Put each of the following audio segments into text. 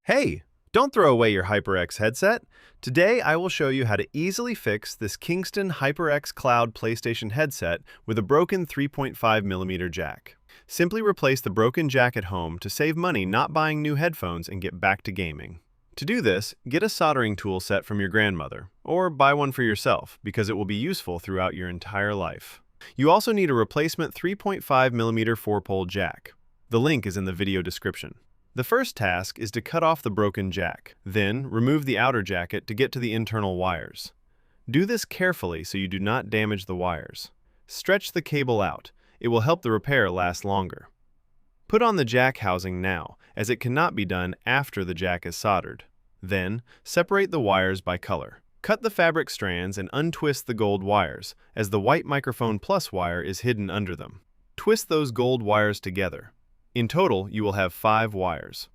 Hey, don't throw away your HyperX headset. Today I will show you how to easily fix this Kingston HyperX Cloud PlayStation headset with a broken 3.5mm jack. Simply replace the broken jack at home to save money not buying new headphones and get back to gaming. To do this, get a soldering tool set from your grandmother, or buy one for yourself because it will be useful throughout your entire life. You also need a replacement 3.5mm 4-pole jack. The link is in the video description. The first task is to cut off the broken jack, then remove the outer jacket to get to the internal wires. Do this carefully so you do not damage the wires. Stretch the cable out. It will help the repair last longer. Put on the jack housing now, as it cannot be done after the jack is soldered. Then, separate the wires by color. Cut the fabric strands and untwist the gold wires, as the white microphone plus wire is hidden under them. Twist those gold wires together. In total, you will have 5 wires.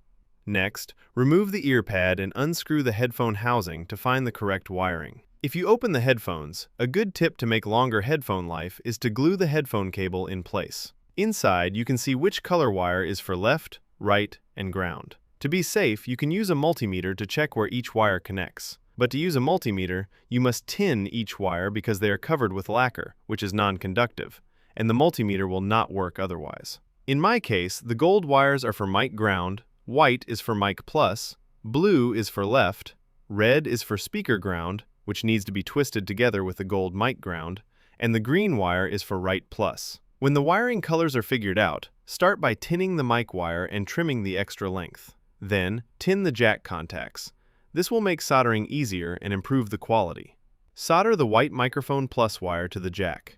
Next, remove the ear pad and unscrew the headphone housing to find the correct wiring. If you open the headphones, a good tip to make longer headphone life is to glue the headphone cable in place. Inside, you can see which color wire is for left, right, and ground. To be safe, you can use a multimeter to check where each wire connects. But to use a multimeter, you must tin each wire because they are covered with lacquer, which is non-conductive, and the multimeter will not work otherwise. In my case, the gold wires are for mic ground, white is for mic plus, blue is for left, red is for speaker ground, which needs to be twisted together with the gold mic ground, and the green wire is for right plus. When the wiring colors are figured out, start by tinning the mic wire and trimming the extra length. Then, tin the jack contacts. This will make soldering easier and improve the quality. Solder the white microphone plus wire to the jack.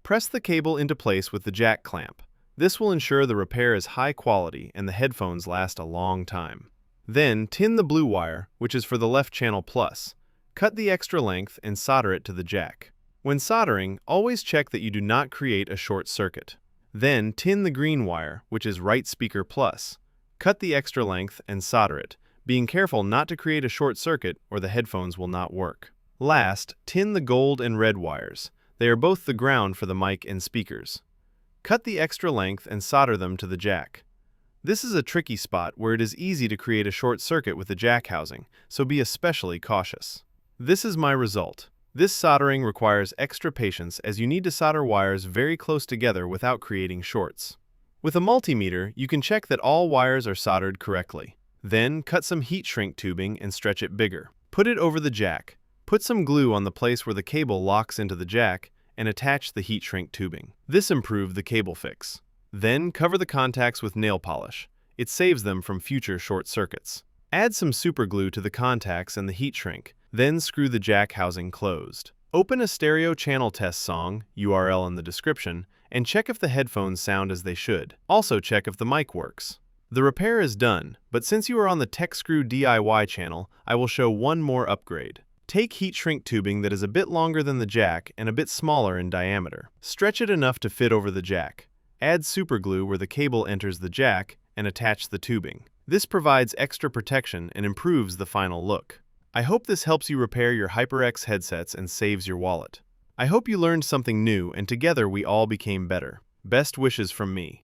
Press the cable into place with the jack clamp. This will ensure the repair is high quality and the headphones last a long time. Then, tin the blue wire, which is for the left channel plus. Cut the extra length and solder it to the jack. When soldering, always check that you do not create a short circuit. Then, tin the green wire, which is right speaker plus. Cut the extra length and solder it, being careful not to create a short circuit or the headphones will not work. Last, tin the gold and red wires. They are both the ground for the mic and speakers. Cut the extra length and solder them to the jack. This is a tricky spot where it is easy to create a short circuit with the jack housing, so be especially cautious. This is my result. This soldering requires extra patience as you need to solder wires very close together without creating shorts. With a multimeter, you can check that all wires are soldered correctly. Then, cut some heat shrink tubing and stretch it bigger. Put it over the jack. Put some glue on the place where the cable locks into the jack and attach the heat shrink tubing. This improved the cable fix. Then cover the contacts with nail polish. It saves them from future short circuits. Add some super glue to the contacts and the heat shrink, then screw the jack housing closed. Open a stereo channel test song, URL in the description, and check if the headphones sound as they should. Also check if the mic works. The repair is done, but since you are on the Tech Screw DIY channel, I will show one more upgrade. Take heat shrink tubing that is a bit longer than the jack and a bit smaller in diameter. Stretch it enough to fit over the jack. Add super glue where the cable enters the jack and attach the tubing. This provides extra protection and improves the final look. I hope this helps you repair your HyperX headsets and saves your wallet. I hope you learned something new and together we all became better. Best wishes from me.